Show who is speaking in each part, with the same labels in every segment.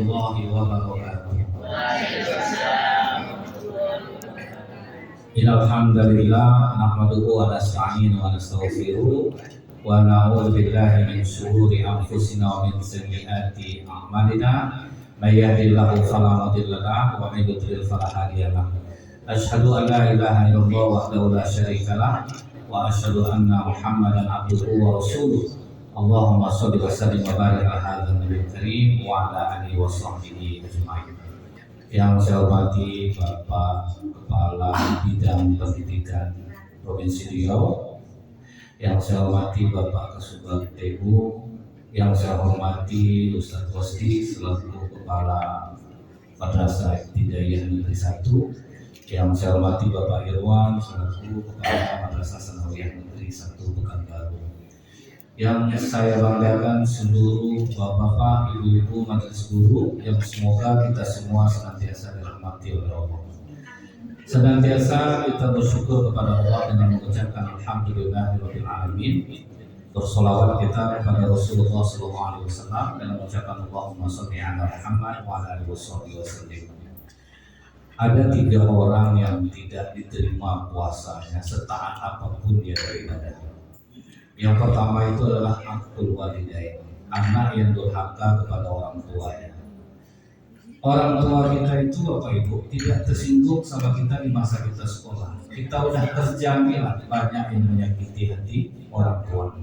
Speaker 1: warahmatullahi wabarakatuh. Innal hamdalillah nahmaduhu wa nasta'inu wa nastaghfiruh wa na'udzu billahi min shururi anfusina wa min sayyiati a'malina. May yahdihillahu fala mudilla lahu wa may yudlil fala hadiya lahu. Asyhadu an la ilaha illallah wahdahu la syarika lah wa asyhadu anna Muhammadan abduhu wa rasuluh. Allahumma shalli wa sallim wa barik ala hadzal nabiyil karim wa ala alihi wa sahbihi ajma'in. Yang saya hormati Bapak Kepala Bidang Pendidikan Provinsi Riau, yang saya hormati Bapak Kasubag TU, yang saya hormati Ustaz Kosti selaku Kepala Madrasah Ibtidaiyah Negeri 1, yang saya hormati Bapak Irwan selaku Kepala Madrasah Sanawiyah Negeri 1 Pekanbaru, yang saya banggakan seluruh bapak-bapak, ibu-ibu, majelis guru, yang semoga kita semua senantiasa dirahmati oleh Allah. Senantiasa kita bersyukur kepada Allah dengan mengucapkan alhamdulillahirabbil alamin. Bersolawat kita kepada Rasulullah SAW dengan mengucapkan Allahumma shalli ala Muhammad wa ala alihi wasallam. Ada 3 orang yang tidak diterima puasanya setaat apapun dia beribadah. Yang pertama itu adalah akul walidain, anak yang durhaka kepada orang tuanya. Orang tua kita itu Bapak Ibu tidak tersinggung sama kita di masa kita sekolah. Kita udah terjamin banyak yang menyakiti hati orang tua.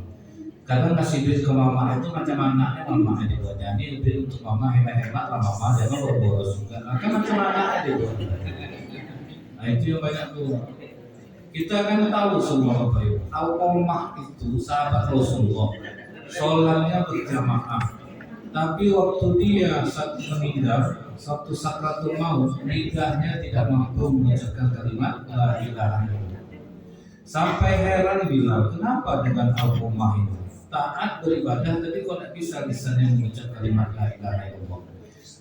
Speaker 1: Kadang ngasih duit ke mama itu macam anaknya, mamanya dibuatnya ini duit untuk mama, hemat-hemat lah mama, jangan boros juga. Kan macam anaknya dibuat. Nah itu yang banyak tuh. Kita kan tahu semua Bapak Ibu, Al-Qamah itu sahabat Rasulullah, sholatnya berjamaah. Tapi waktu dia meninggal, satu sakratul maut, lidahnya tidak mampu mengucapkan kalimat la ilaha illallah. Sampai heran Bilal, kenapa dengan Al-Qamah ini? Taat beribadah, tapi kok tidak bisa lisannya mengucap kalimat la ilaha illallah.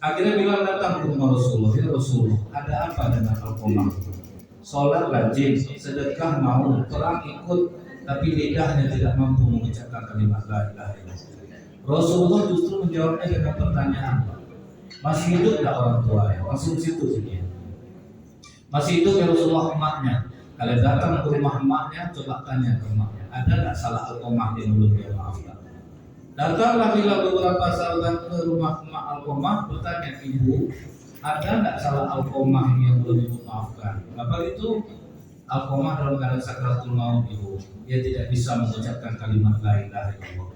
Speaker 1: Akhirnya Bilal datang ke rumah Rasulullah, ya Rasulullah, ada apa dengan Al-Qamah itu? Sholat rajin, sedekah mau, perang ikut, tapi lidahnya tidak mampu mengucapkan kalimat la ilaha illallah. Rasulullah justru menjawabnya dengan pertanyaan, masih hidup tak orang tuanya? Langsung situ dia. Masih hidup ya Rasulullah emaknya. Kalau datang ke rumah emaknya, coba tanya ke emaknya, ada tak salah Al-Qamah yang belum dia maafkan? Datanglah bila beberapa sahabat ke rumah emak Al-Qamah, bertanya, ibu, ada nggak salah Al-Qamah yang belum ibu maafkan? Bapak itu Al-Qamah dalam keadaan sakratul maut ibu, dia tidak bisa mengucapkan kalimat la ilaha illallah.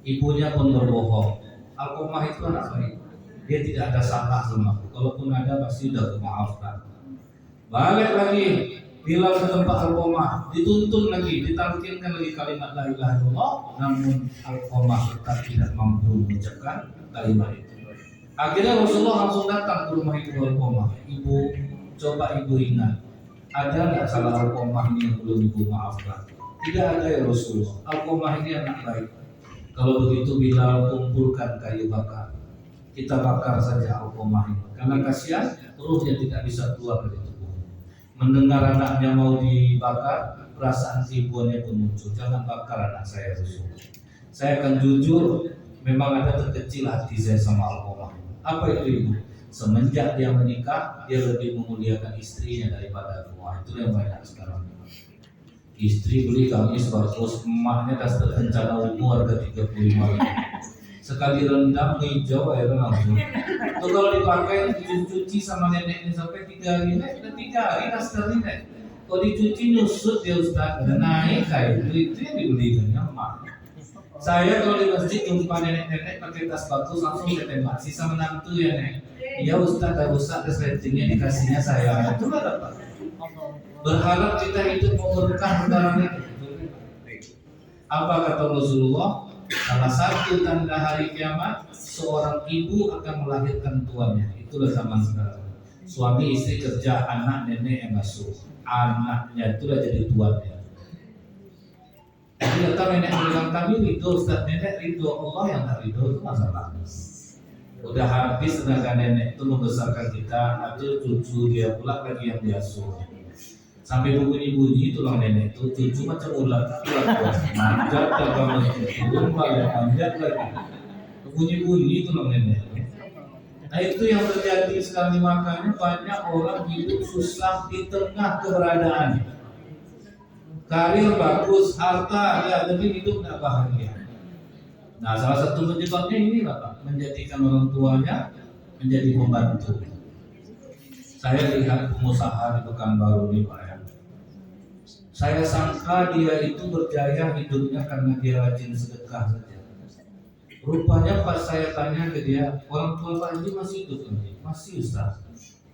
Speaker 1: Ibunya pun berbohong. Al-Qamah itu anak baik, dia tidak ada salah sama aku. Kalaupun ada pasti sudah dimaafkan. Balik lagi bila ke tempat Al-Qamah, dituntun lagi, ditalkinkan lagi kalimat la ilaha illallah, namun Al-Qamah tetap tidak mampu mengucapkan kalimat itu. Akhirnya Rasulullah langsung datang ke rumah ibu Al-Qamah. Ibu, coba ibu ingat, ada nggak salah Al-Qamah ini yang belum ibu maafkan? Tidak ada ya Rasulullah. Al-Qamah ini anak baik. Kalau begitu Bilal kumpulkan kayu bakar, kita bakar saja Al-Qamah ini. Karena kasihan ruhnya tidak bisa keluar dari tubuh. Mendengar anaknya mau dibakar, perasaan ibunya pun muncul. Jangan bakar anak saya Rasulullah. Saya akan jujur, memang ada terkecil hati saya sama Al-Qamah. Apa itu ibu? Semenjak dia menikah, dia lebih memuliakan istrinya daripada aku. Itu yang banyak sekarang. Istri beli gamis bagus, emaknya das rencana umur harga 35 ribu. Sekali rendam hijau air langsung. Itu kalau dipakai dicuci sama neneknya sampai 3 hari, udah 3 hari dasternya nek. Kalau dicuci nyusut ya Ustaz, dan naik kayak itu yang dibelikan emak. Saya kalau di masjid jumpa nenek-nenek pakai tas bagus langsung saya tembak. Sisa menantu ya nek. Iya Ustaz, ada Ustaz resletingnya dikasihnya saya. Itu lah dapat. Berharap kita hidup mau berkah dalam itu. Apa kata Rasulullah? Salah satu tanda hari kiamat, seorang ibu akan melahirkan tuannya. Itulah zaman sekarang. Suami istri kerja, anak nenek yang ngasuh. Anaknya itulah jadi tuannya. Jadi datang nenek bilang kami ridho, Ustaz, nenek ridho, Allah yang tak ridho itu masalah. Udah habis tenaga nenek itu membesarkan kita, atau cucu dia pula lagi yang diasuh. Sampai bunyi-bunyi tulang nenek itu cucu macam ular, manjat banget, manjat lagi, bunyi-bunyi tulang nenek. Nah Nah itu yang terjadi sekarang, makanya banyak orang hidup susah di tengah keberadaan. Karir bagus, harta ada, tapi hidup tidak bahagia. Nah salah satu penyebabnya ini Pak, menjadikan orang tuanya menjadi pembantu. Saya lihat pengusaha di Pekanbaru ini Pak ya. Saya sangka dia itu berjaya hidupnya karena dia rajin sedekah saja. Rupanya pas saya tanya ke dia, orang tua Pak Haji masih hidup kan? Masih Ustaz.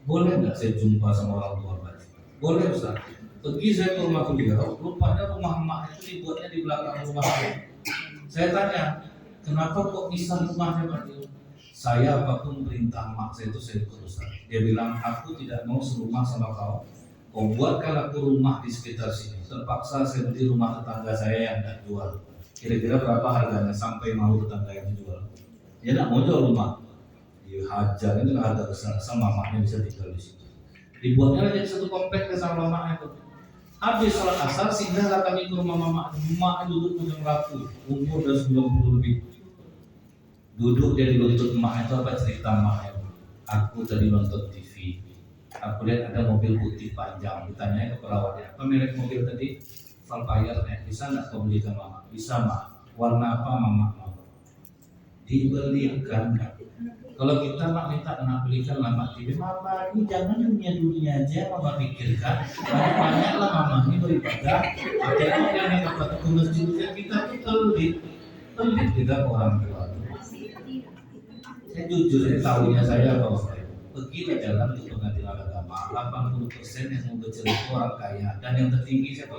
Speaker 1: Boleh nggak saya jumpa sama orang tua Pak Haji? Boleh Ustaz. Pergi saya ke rumah beliau, rupanya rumah emak itu dibuatnya di belakang rumah saya. Saya tanya, kenapa kok bisa rumahnya Pak Haji? Saya apapun perintah emak saya itu saya ikut Ustaz. Dia bilang, aku tidak mau serumah sama kau. Kau buatkan aku rumah di sekitar sini. Terpaksa saya beli rumah tetangga saya yang tidak jual. Kira-kira berapa harganya sampai mau tetangga yang dijual? Dia tidak mau jual rumah. Dihajar itu harga besar, sama mamanya bisa tinggal di situ. Dibuatnya jadi satu komplek ke sama mamanya itu. Habis sholat asar singgahlah kami ke rumah mama. Mak duduk punya laku, umur udah 90 lebih. Duduk dia diluntut emak itu apa cerita emaknya? Aku tadi nonton TV. Aku lihat ada mobil putih panjang. Ditanya ke perawatnya, apa merek mobil tadi? Valfire, bisa nggak kau belikan mama? Bisa mak. Warna apa mama mau? Dibelikan. Kalau kita mak minta anak belikan lama TV, mama ini jangan dunia aja mama pikirkan. Banyaklah mama ini beribadah. Pakai yang dapat ke masjid kita tuh pelit kita orang tua. Saya jujur, saya tahunya saya bahwa begitu jalan untuk pengadilan agama, 80% yang mau bercerai orang kaya, dan yang tertinggi siapa?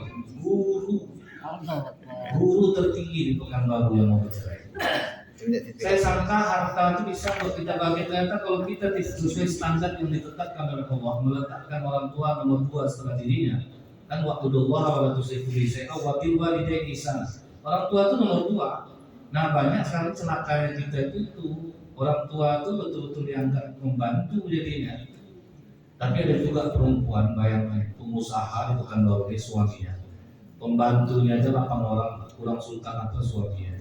Speaker 1: Guru tertinggi di Pekanbaru yang mau bercerai. Saya sangka harta itu bisa buat kita bagi, ternyata kalau kita tidak sesuai standar yang ditetapkan oleh Allah, meletakkan orang tua nomor 2 setelah dirinya, kan waktu doa waktu sekuli saya wakil walidain ihsan. Orang tua itu nomor 2. Nah banyak sekali celakanya kita itu orang tua itu betul-betul dianggap membantu jadinya. Tapi ada juga perempuan, bayangkan pengusaha di Pekanbaru ini suaminya, pembantunya aja 8 orang, kurang sultan apa suaminya.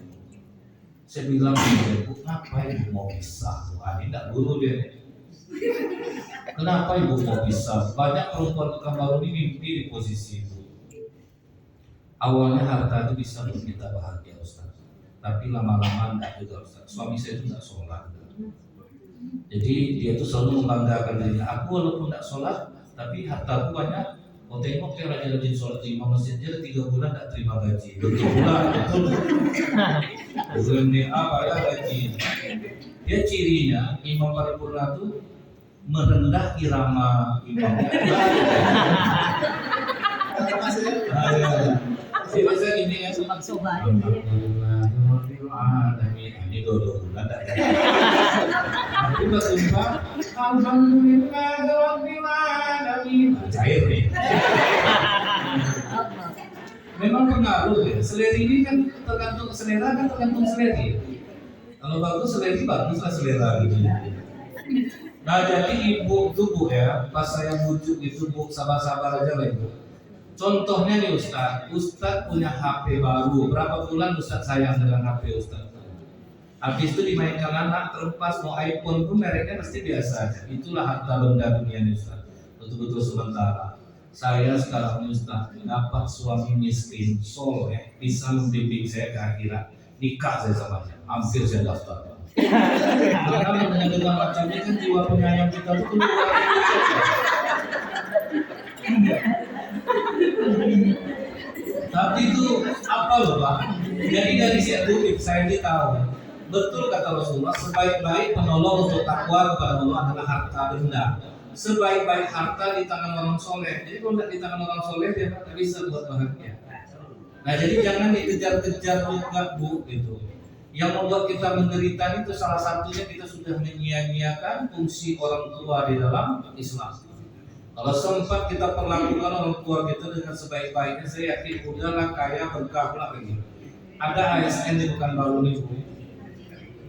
Speaker 1: Saya bilang, ibu, kenapa ibu mau pisah? Ini tidak dulu dia. Kenapa ibu mau pisah? Banyak perempuan Pekanbaru ini mimpi di posisi itu. Awalnya harta itu bisa membuat kita bahagia Ustaz, tapi lama-lama enggak juga Ustaz. Suami saya itu enggak sholat. Jadi dia itu selalu membanggakan dirinya. Aku walaupun enggak sholat, tapi hartaku banyak. Kau tengok dia rajin-rajin sholat di imam masjid, dia 3 bulan enggak terima gaji. Betul bulan, betul. Bulan ini apa ya gaji? Dia cirinya imam paripurna itu merendah irama imamnya. Biasa gini ya, sobat. Ini 2 bulan tak ada. Tapi bersumpah, alhamdulillah, cair nih. Memang pengaruh ya. Seleri ini kan tergantung selera, kan tergantung seleri. Kalau bagus seleri, baguslah selera gitu. Nah jadi ibu tubuh ya, pas saya bujuk itu bu, sabar-sabar aja lah ibu. Contohnya nih Ustaz punya HP baru. Berapa bulan Ustaz sayang dengan HP Ustaz? Habis itu dimainkan anak, terlepas mau iPhone pun mereknya pasti biasa aja. Itulah harta benda dunia nih Ustaz. Betul-betul sementara. Saya sekarang nih Ustaz dapat suami miskin, soleh, bisa membimbing saya ke akhirat. Nikah saya sama dia, hampir saya daftar. Karena mendengar macam ini kan jiwa penyayang kita itu keluar. Tapi itu apa loh Pak? Jadi dari situ saya tahu betul kata Rasulullah, sebaik-baik penolong untuk takwa kepada Allah adalah harta benda. Sebaik-baik harta di tangan orang soleh. Jadi kalau tidak di tangan orang soleh dia tidak bisa buat bahagia. Nah jadi jangan dikejar-kejar juga bu gitu. Yang membuat kita menderita itu salah satunya kita sudah menyia-nyiakan fungsi orang tua di dalam Islam. Kalau sempat kita perlakukan orang tua kita dengan sebaik-baiknya, saya yakin udahlah kaya berkah pula lagi. Ada ASN di Pekanbaru ini bu.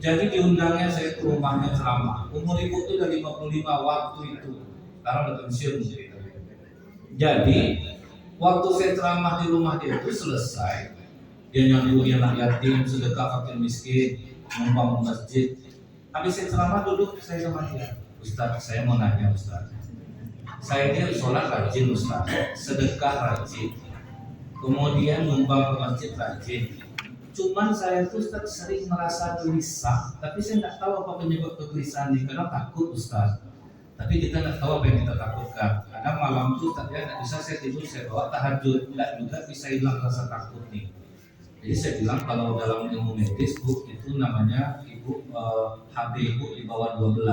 Speaker 1: Jadi diundangnya saya ke rumahnya ceramah. Umur ibu itu udah 55 waktu itu. Sekarang udah pensiun cerita. Jadi waktu saya ceramah di rumah dia itu selesai, dia nyambung anak yatim, sedekah fakir miskin, membangun masjid. Habis saya ceramah duduk saya sama dia, Ustaz, saya mau nanya Ustaz. Saya ini sholat rajin Ustaz, sedekah rajin, kemudian nyumbang ke masjid rajin. Cuman saya tuh Ustaz sering merasa gelisah, tapi saya nggak tahu apa penyebab kegelisahan ini, karena takut Ustaz. Tapi kita nggak tahu apa yang kita takutkan. Kadang malam tuh Ustaz ya nggak bisa saya tidur, saya bawa tahajud, nggak juga bisa hilang rasa takut nih. Jadi saya bilang kalau dalam ilmu medis Bu, itu namanya Ibu HB Ibu di bawah 12.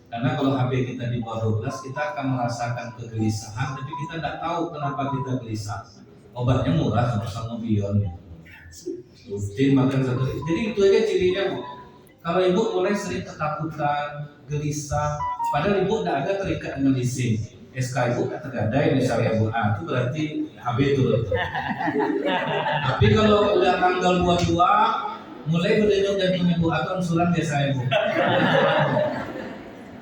Speaker 1: Karena kalau HB kita di bawah 12 kita akan merasakan kegelisahan, tapi kita tidak tahu kenapa kita gelisah. Obatnya murah, sama Bion. Rutin makan satu. Jadi itu aja cirinya Bu. Kalau Ibu mulai sering ketakutan, gelisah, padahal Ibu tidak ada terikat dengan leasing, SK Ibu tidak tergadai misalnya Bu, itu berarti HB turun. Tapi kalau udah tanggal 22 mulai berdenyut dan Ibu atau angsuran biasa Ibu,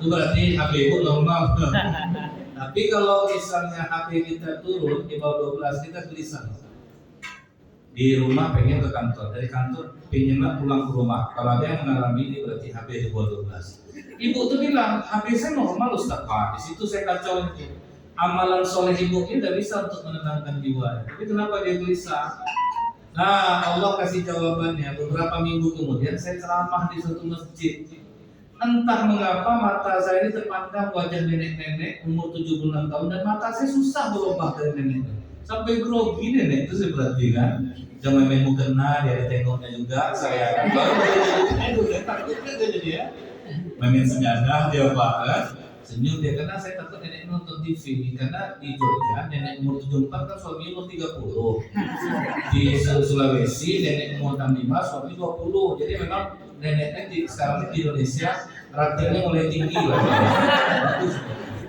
Speaker 1: itu berarti HB Ibu normal. Tapi kalau misalnya HB kita turun di bawah 12 kita gelisah. Di rumah pengen ke kantor, dari kantor pengenlah pulang ke rumah. Kalau ada yang mengalami ini berarti HB di bawah 12. Ibu tuh bilang HB saya normal Ustaz Pak. Di situ saya kacau itu. Amalan soleh ibu ini tidak bisa untuk menenangkan jiwa. Tapi kenapa dia gelisah? Nah, Allah kasih jawabannya. Beberapa minggu kemudian saya ceramah di suatu masjid. Entah mengapa mata saya ini terpandang wajah nenek-nenek umur 76 tahun dan mata saya susah berubah dari nenek. Sampai grogi nenek itu saya perhatikan. Jangan main mukena, dia tengoknya juga. Saya baru dia takutnya jadi dia. Main sejadah dia bahkan senyum dia, karena saya takut nenek nonton TV. Karena di Jogja nenek umur 74 kan suami umur 30. Di Sulawesi nenek umur 65 suami 20. Jadi memang neneknya sekarang di Indonesia ratingnya mulai tinggi lah.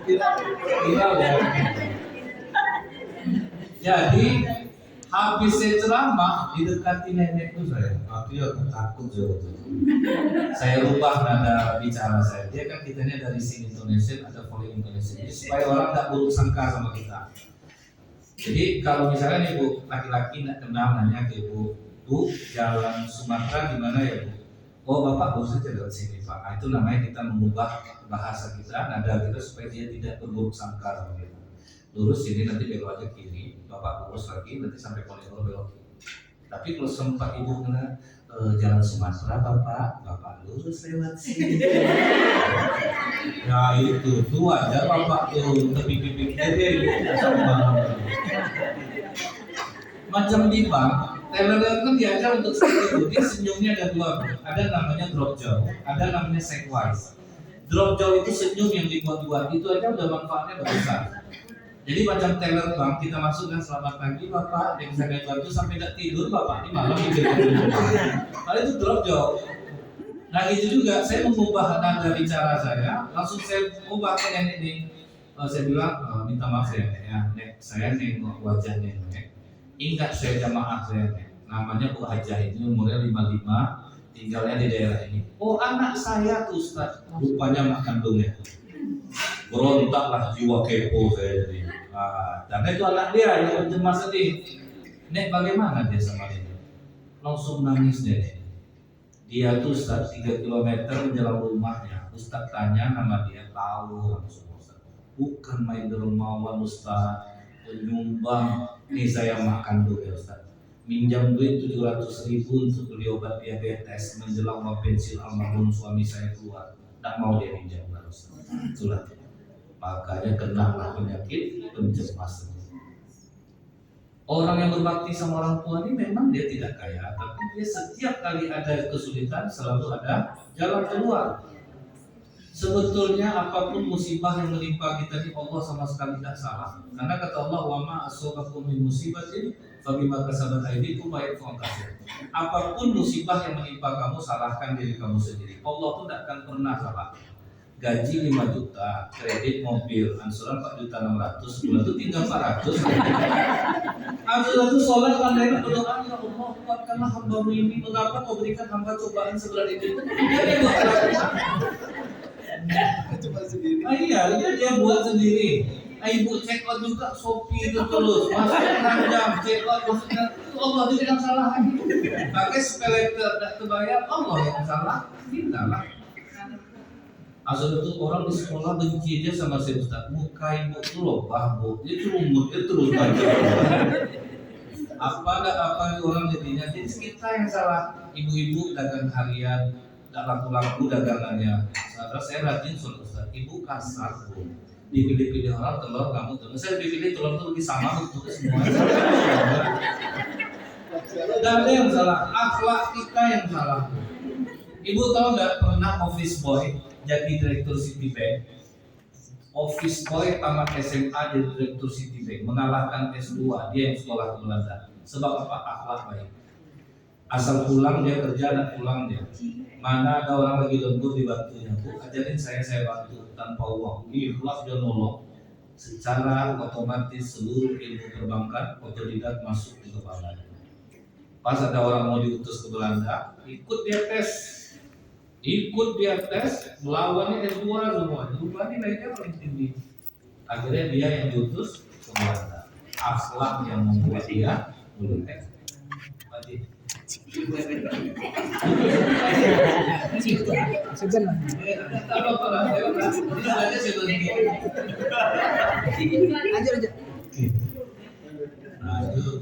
Speaker 1: Viral ya. Jadi habis saya ceramah didekati nenek itu saya, tapi aku takut juga. Saya rubah nada bicara saya. Dia kan kitanya dari sini Indonesia, ada volume Indonesia. Jadi supaya orang tak buruk sangka sama kita. Jadi kalau misalnya Ibu laki-laki nak kenal nanya ke Ibu, Bu, jalan Sumatera di mana ya Bu? Oh Bapak baru saja lewat sini Pak. Nah, itu namanya kita mengubah bahasa kita, nada kita supaya dia tidak berburuk sangka sama kita. Lurus sini nanti belok aja kiri, Bapak lurus lagi nanti sampai Ponegoro belok kiri. Tapi kalau sempat Ibu kena jalan Sumatera Bapak lurus lewat sini. Ya itu tuh ada Bapak tuh tepi-tepi macam di bank. Teller kan diajar untuk seperti itu. Dia senyumnya ada dua, ada namanya drop jaw, ada namanya segwise. Drop jaw itu senyum yang dibuat-buat, itu aja udah manfaatnya besar. Jadi macam teller bank, kita masukkan selamat pagi Bapak, yang bisa kayak bantu sampai tidak tidur Bapak, ini malam tidur. Kalau itu drop jaw. Nah itu juga, saya mengubah nada bicara saya, langsung saya ubah ke nenek ini. Saya bilang, minta maaf ya Nek, saya nengok wajah nenek. Ingat saya jamaah saya, namanya Bu Hajah ini umurnya 55, tinggalnya di daerah ini. Oh anak saya tuh Ustaz, rupanya mak kandungnya. Berontaklah jiwa kepo saya jadi. Karena itu anak dia yang mencemas sedih. Nek bagaimana dia sama dia? Langsung nangis dia. Dia tuh Ustaz 3 km menjelang rumahnya. Ustaz tanya nama dia, tahu langsung Ustaz. Bukan main dermawan Ustaz, penyumbang. Nih saya makan dulu ya Ustaz. Minjam duit 700.000 untuk beli obat diabetes menjelang mau pensiun almarhum suami saya keluar. Tak mau dia minjam Ustaz. Itulah. Makanya kenalah penyakit pencemasan. Orang yang berbakti sama orang tua ini memang dia tidak kaya, tapi dia setiap kali ada kesulitan selalu ada jalan keluar. Sebetulnya apapun musibah yang menimpa kita di Allah sama sekali tidak salah. Karena kata Allah, wa ma asobakum min musibatin fabima kasabat aydikum wa ya'fu an katsir. Apapun musibah yang menimpa kamu, salahkan diri kamu sendiri. Allah itu tidak akan pernah salah. Gaji 5 juta, kredit mobil, angsuran 4.600.000, sebulan itu tinggal 400. Angsuran itu sholat pandai berdoa, ya Allah kuatkanlah hamba-Mu ini. Mengapa Kau berikan hamba cobaan seberat itu? Dia buat coba sendiri. Iya, dia buat sendiri. Ibu check out juga Shopee itu terus, masuk 6 jam check out, maksudnya itu Allah juga yang salah. Pakai sepele tidak terbayar, Allah yang salah, kita lah. Asal itu orang di sekolah benci aja sama si Ustaz. Muka ibu itu loh, bu, itu lumut, itu terus baca. Apa orang jadinya. Jadi kita yang salah. Ibu-ibu dagang harian, tak laku-laku dagangannya. Terus saya rajin suruh Ustaz. Ibu kasar bu. Dipilih-pilih orang telur kamu tuh. Saya dipilih telur tuh lebih sama untuk semua. Tidak ada yang salah. Akhlak kita yang salah. Ibu tahu nggak pernah office boy jadi direktur Citibank? Office boy tamat SMA jadi direktur Citibank, mengalahkan S2 dia yang sekolah di Belanda. Sebab apa? Akhlak baik. Asal pulang dia kerja dan pulang dia. Mana ada orang lagi lembur dibantunya, bu, ajarin saya bantu tanpa uang. Ikhlas dia nolong. Secara otomatis seluruh ilmu perbankan otodidak masuk di kepalanya. Pas ada orang mau diutus ke Belanda, ikut dia tes, melawannya S2 semua. Rupanya nilainya paling tinggi. Akhirnya dia yang diutus ke Belanda. Akhlak yang membuat dia lulus.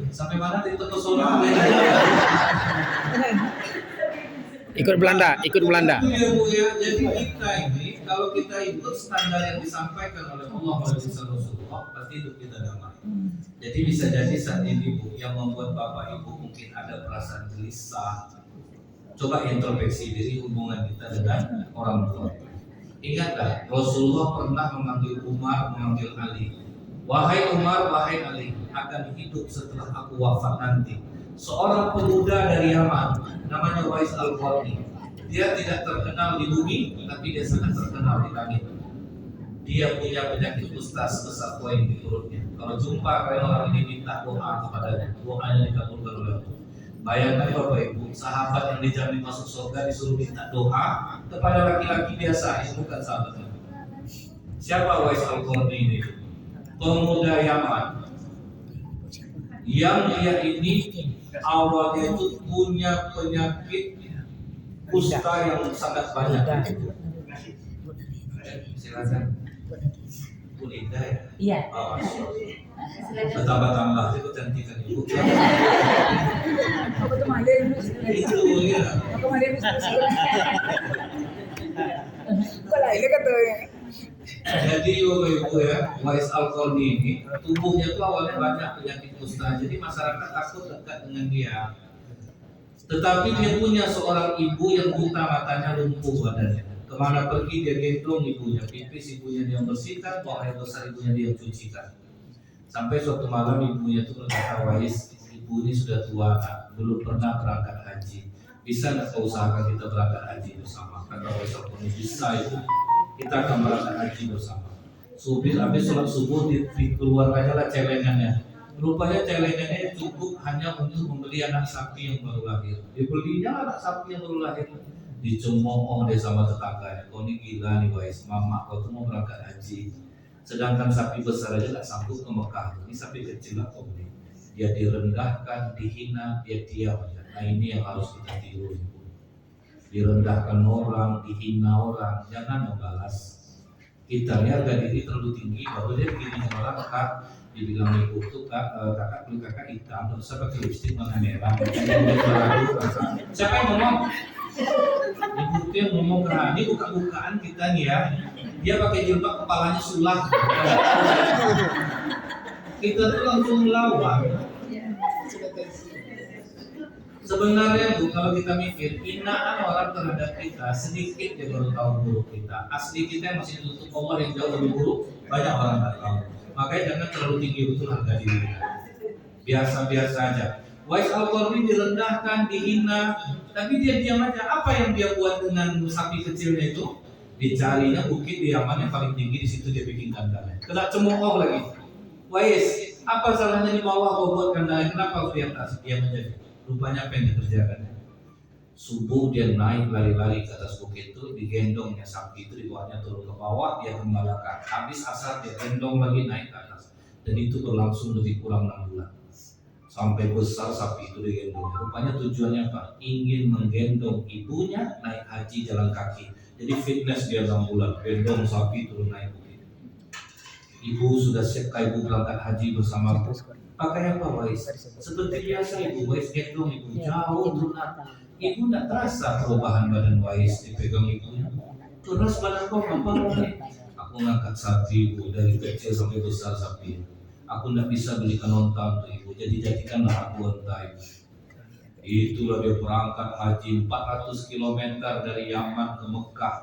Speaker 1: Sampai mana tadi pesona?
Speaker 2: Ikut Belanda.
Speaker 1: Jadi kita ini kalau kita ikut standar yang disampaikan oleh Allah dan Rasulullah, pasti hidup kita damai. Jadi bisa jadi saat ini bu, yang membuat bapak ibu mungkin ada perasaan gelisah. Coba introspeksi diri hubungan kita dengan orang tua. Ingatlah Rasulullah pernah memanggil Umar, memanggil Ali. Wahai Umar, wahai Ali, akan hidup setelah aku wafat nanti seorang pemuda dari Yaman, namanya Wais Al-Qarni. Dia tidak terkenal di bumi, tapi dia sangat terkenal di langit. Dia punya penyakit kusta sebesar koin di perutnya. Kalau jumpa orang ini minta doa kepadanya, doanya dikabulkan oleh Allah. Bayangkan Bapak Ibu, sahabat yang dijamin masuk surga disuruh minta doa kepada laki-laki biasa, itu bukan sahabat. Siapa Wais Al-Qarni ini? Pemuda Yaman yang dia ini awalnya itu punya penyakit kusta yang sangat banyak. Silakan. Kulidah ya?
Speaker 3: Iya.
Speaker 1: Oh, bertambah-tambah itu cantikan ibu.
Speaker 3: Aku kemarin
Speaker 1: Itu ya.
Speaker 3: Aku kemarin Kalau ini katanya.
Speaker 1: Jadi Bapak Ibu ya, Wais Al-Qarni ini tubuhnya itu awalnya banyak penyakit kusta. Jadi masyarakat takut dekat dengan dia. Tetapi dia punya seorang ibu yang buta matanya, lumpuh badannya. Kemana pergi dia gendong ibunya, pipis ibunya dia bersihkan, buang air besar ibunya dia cucikan. Sampai suatu malam ibunya itu berkata, Wais, ibu ini sudah tua, belum pernah berangkat haji. Bisa nggak kau usahakan kita berangkat haji bersama? Kata Wais Al-Qarni, bisa itu. Kita akan berangkat haji bersama. Habis sholat subuh dikeluarkannya lah celengannya. Rupanya celengannya cukup hanya untuk membeli anak sapi yang baru lahir. Dibelinya anak sapi yang baru lahir. Dicemooh deh sama tetangganya. Kau ini gila nih Wais, mama kau tuh mau berangkat haji. Sedangkan sapi besar aja nggak sanggup ke Mekah. Ini sapi kecil lah kau beli. Dia direndahkan, dihina, dia diam aja. Nah ini yang harus kita tiru. Direndahkan orang, dihina orang, jangan membalas. Kita lihat harga diri terlalu tinggi, baru dia begini orang kak, dibilang ibu tuh kakak beli kakak hitam, terus saya pakai lipstik warna merah. Siapa yang ngomong? Ibu tuh yang ngomong ke ini buka-bukaan kita nih ya. Dia pakai jilbab kepalanya sulah. Kita tuh langsung melawan. Sebenarnya Bu, kalau kita mikir, hinaan orang terhadap kita sedikit dia baru tahu buruk kita. Asli kita yang masih ditutup Allah yang jauh lebih buruk, banyak orang nggak tahu. Makanya jangan terlalu tinggi betul harga diri kita. Biasa-biasa aja. Wais Al-Qarni direndahkan, dihina, tapi dia diam aja. Apa yang dia buat dengan sapi kecilnya itu? Dicarinya bukit di Yaman yang paling tinggi, di situ dia bikin kandangnya. Kena cemooh lagi. Wais, apa salahnya di bawah kau buat kandangnya? Kenapa harus di atas? Diam aja. Rupanya apa yang dikerjakan? Subuh dia naik lari-lari ke atas bukit itu, digendongnya sapi itu dibawanya turun ke bawah, dia gembalakan. Habis asar dia gendong lagi naik ke atas. Dan itu berlangsung lebih kurang 6 bulan. Sampai besar sapi itu digendongnya. Rupanya tujuannya apa? Ingin menggendong ibunya naik haji jalan kaki. Jadi fitness dia 6 bulan, gendong sapi turun naik bukit. Ibu sudah siap ibu berangkat haji bersamaku. Pakai apa Wais? Seperti biasa ibu, Wais gendong ibu jauh turun. Ibu tidak terasa perubahan badan Wais dipegang ibunya. Terus badan kau apa lagi? Aku ngangkat sapi ibu dari kecil sampai besar sapi. Aku tidak bisa belikan onta untuk ibu, jadi jadikanlah aku onta ibu. Itulah dia berangkat haji 400 km dari Yaman ke Mekah.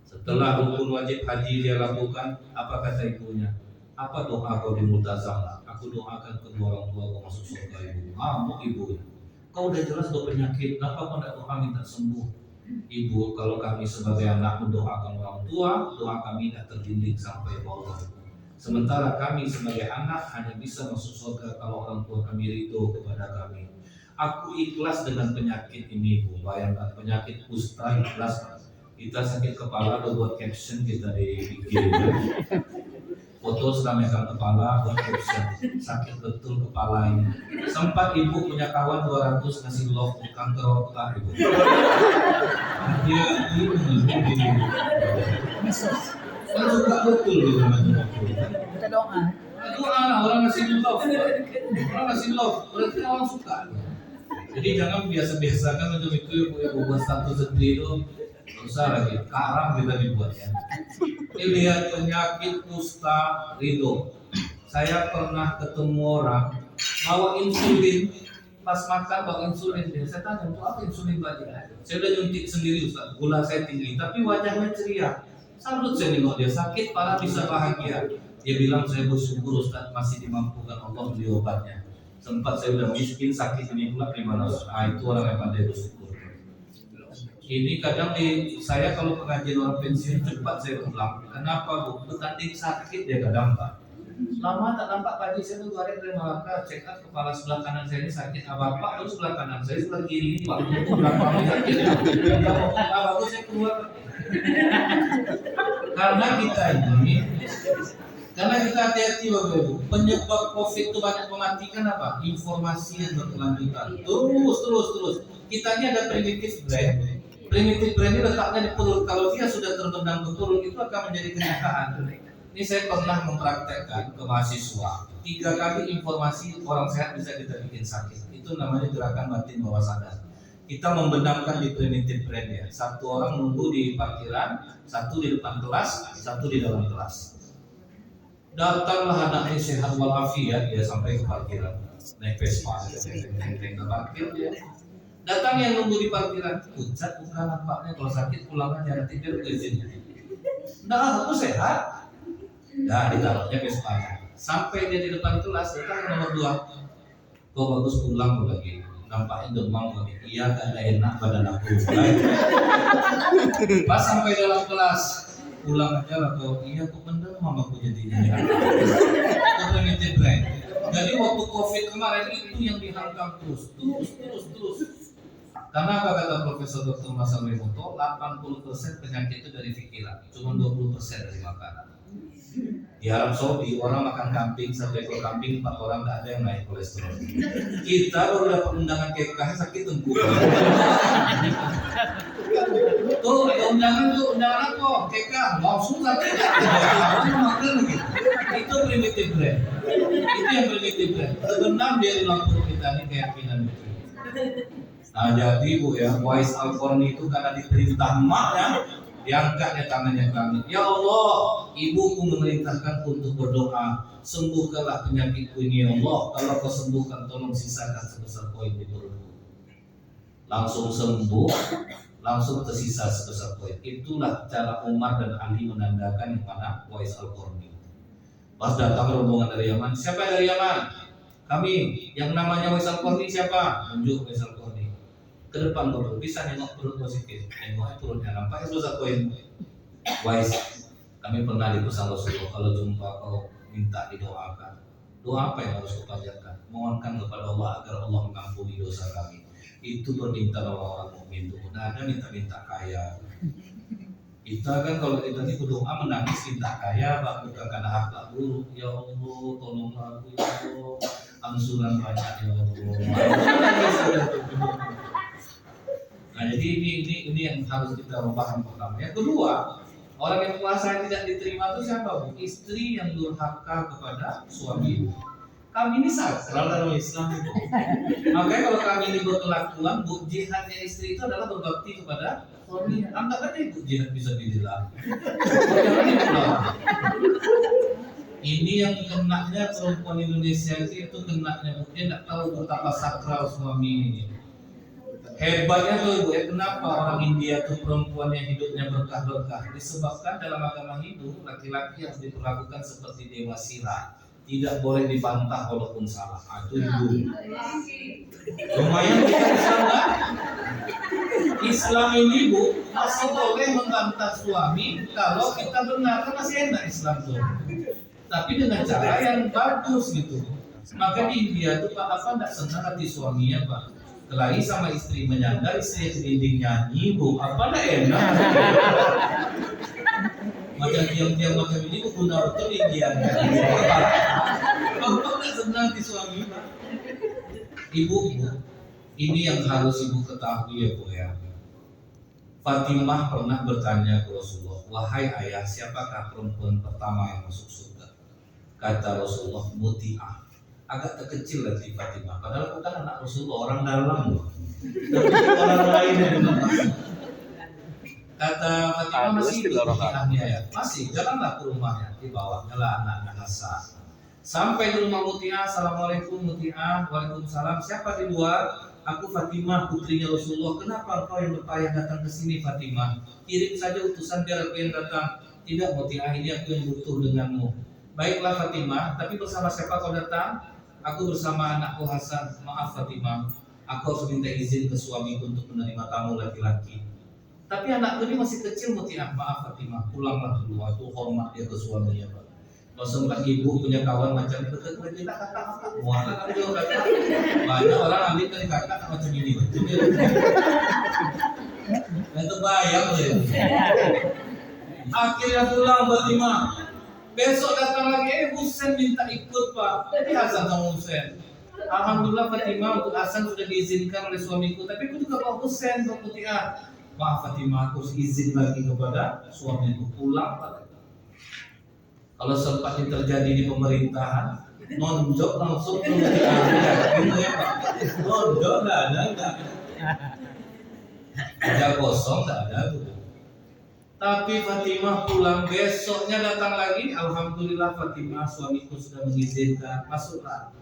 Speaker 1: Setelah rukun wajib haji dia lakukan, apa kata ibunya? Apa doa kau di Multazam? Aku doakan kedua orang tua kau masuk surga ibu. Ngamuk ibunya. Kau udah jelas kau penyakit, kenapa kau tidak doa minta sembuh? Ibu, kalau kami sebagai anak mendoakan orang tua, doa kami tidak terdidik sampai bawah. Sementara kami sebagai anak hanya bisa masuk surga kalau orang tua kami ridho kepada kami. Aku ikhlas dengan penyakit ini, Bu. Bayangkan penyakit kusta ikhlas. Kita sakit kepala, udah buat caption kita dibikin. Foto sedang megang kepala, buat caption. Sakit betul kepala ini. Sempat ibu punya kawan 200 ngasih love kanker otak ibu. Dia ini. Kan suka betul gitu.
Speaker 3: Kita doa.
Speaker 1: Doa orang ngasih love. Orang ngasih love, berarti orang suka. Jadi jangan biasa-biasakan untuk itu ibu buat status sendiri itu usah lagi karam kita dibuat ya. Ini lihat penyakit kusta ridho. Saya pernah ketemu orang bawa insulin, pas makan bawa insulin dia. Saya tanya untuk apa insulin lagi? Saya udah nyuntik sendiri Ustaz, gula saya tinggi, tapi wajahnya ceria. Salut saya nengok dia sakit, malah bisa bahagia. Dia bilang saya bersyukur Ustaz masih dimampukan Allah beli obatnya. Sempat saya udah miskin sakit ini pula gimana? Itu orang yang pandai bersyukur. Ini kadang saya kalau pengajian orang pensiun cepat saya pulang. Kenapa Bu? Bertanding sakit ya kadang Pak. Lama tak nampak pagi saya tuh 2 hari dari Malaka cek up kepala sebelah kanan saya ini sakit. Bapak terus sebelah kanan saya sebelah kiri ini Pak. Berapa sakit ya? Bagus saya keluar. Karena kita hati-hati Bapak Ibu. Penyebab COVID itu banyak mematikan apa? Informasi yang berkelanjutan. Terus. Kita ini ada primitive brain. Primitive brain ini letaknya di perut. Kalau dia sudah terbenam ke perut itu akan menjadi kenyataan. Ini saya pernah mempraktekkan ke mahasiswa. 3 kali informasi orang sehat bisa kita bikin sakit. Itu namanya gerakan batin bawah sadar. Kita membenamkan di primitive brain ya. 1 orang nunggu di parkiran, 1 di depan kelas, 1 di dalam kelas. Datanglah anak ini sehat walafiat dia sampai ke parkiran naik Vespa naik parkir dia. Datang yang nunggu di parkiran, pucat bukan nampaknya kalau sakit pulang aja nanti biar izinnya. Nah aku sehat. Nah ditaruhnya Vespa. Sampai dia di depan kelas datang nomor 2. Kok bagus pulang lagi. Nampaknya demam lagi. Iya gak ada enak badan aku. Pas sampai dalam kelas pulang aja lah kau. Iya kok mendemam aku jadinya. Primitive brain. Jadi waktu COVID kemarin itu yang dihantam terus. Karena apa kata Profesor Dr. Masami Moto, 80% penyakit itu dari pikiran, cuma 20% dari makanan. Di Arab Saudi orang makan kambing, 1 ekor kambing 4 orang tidak ada yang naik kolesterol. Kita baru dapat undangan KK sakit tengkuk. Tuh ada undangan apa? KK langsung sakit. Itu primitive brain. Itu yang primitive brain. Sebenarnya dia di lampu kita ini keyakinan itu. Nah jadi Bu ya, Wais Al-Qarni itu karena diperintah emaknya, diangkatnya tangannya kami. Ya Allah, ibuku memerintahkan untuk berdoa, sembuhkanlah penyakitku ini ya Allah. Kalau kau sembuhkan, tolong sisakan sebesar koin di perutku. Langsung sembuh, langsung tersisa sebesar koin. Itulah cara Umar dan Ali menandakan yang mana Wais Al-Qarni. Pas datang rombongan dari Yaman, siapa dari Yaman? Kami, yang namanya Wais Al-Qarni siapa? Tunjuk Wais Al-Qarni. Ke depan baru bisa nengok perut positif, nengok perutnya nampak sebesar koin. Wais, kami pernah dipesan Rasulullah kalau jumpa kau minta didoakan. Doa apa yang harus kau panjatkan? Mohonkan kepada Allah agar Allah mengampuni dosa kami. Itu permintaan orang-orang mukmin. Tidak ada minta-minta kaya. Kita kan kalau kita ini berdoa menangis minta kaya, bukan karena akhlak buruk. Ya Allah, tolonglah aku ya Allah, angsuran banyak ya Allah. Nah, jadi ini yang harus kita paham pertama. Yang kedua, orang yang puasa tidak diterima itu siapa, Bu? Istri yang durhaka kepada suami. Kami ini sakral dalam Islam itu. Makanya kalau kami ini berkelakuan, Bu, jihadnya istri itu adalah berbakti kepada suami. Anggap aja itu jihad bisa dibilang. Jangan dibilang. Ini yang kenaknya perempuan Indonesia itu kenaknya, dia tidak tahu betapa sakral suami ini. Hebatnya tuh Ibu, kenapa orang India tuh perempuannya hidupnya berkah-berkah? Disebabkan dalam agama Hindu laki-laki harus diperlakukan seperti dewa sirah, tidak boleh dibantah walaupun salah. Itu Hindu. Lumayan kita Islam kan? Islam ini Bu masih boleh membantah suami kalau kita benar, kan masih enak Islam tuh. Tapi dengan cara yang bagus gitu. Maka di India tuh Pak apa tidak senang hati suaminya Pak. Kelahi sama istri menyandar, istri kedinding nyanyi, Bu, apa dah enak. Macam tiang-tiang macam ini benar betul India. Apa tak senang di suami, Pak? Ibu, ini yang harus Ibu ketahui ya Bu ya. Fatimah pernah bertanya ke Rasulullah, wahai ayah, siapakah perempuan pertama yang masuk surga? Kata Rasulullah, Muti'ah. Agak terkecil lagi Fatimah, padahal bukan anak Rasulullah, orang dalam loh. Tapi orang lain yang masuk. Kata Fatimah masih di Muti'ahnya ya, masih jalanlah ke rumahnya, di bawahnya lah anaknya Hasan. Sampai di rumah Muti'ah, assalamualaikum Muti'ah, waalaikumsalam. Siapa di luar? Aku Fatimah, putrinya Rasulullah. Kenapa engkau yang berpayah datang ke sini Fatimah? Kirim saja utusan biar aku yang datang. Tidak Muti'ah, ini aku yang butuh denganmu. Baiklah Fatimah, tapi bersama siapa kau datang? Aku bersama anakku Hasan. Maaf Fatimah, aku harus minta izin ke suamiku untuk menerima tamu laki-laki. Tapi anakku ini masih kecil Muti'ah. Maaf Fatimah, pulanglah dulu. Aku hormat dia ke suaminya Pak. Kalau sempat ibu punya kawan macam dekat kita kakak muara kan dia kakak. Banyak orang ambil dari kakak macam ini. Itu bayang ya. Akhirnya pulang Fatimah. Besok datang lagi, Husain minta ikut Pak. Jadi Hasan sama Husain. Alhamdulillah Fatimah untuk Hasan sudah diizinkan oleh suamiku. Tapi aku juga bawa Husain ke Muti'ah. Maaf Fatimah, aku harus izin lagi kepada suamiku pulang Pak. Kalau sempat terjadi di pemerintahan, nonjok langsung ke Muti'ah. Gitu ya Pak. Nonjok nggak ada. Meja kosong nggak ada tuh. Tapi Fatimah pulang, besoknya datang lagi. Alhamdulillah Fatimah, suamiku sudah mengizinkan, masuklah.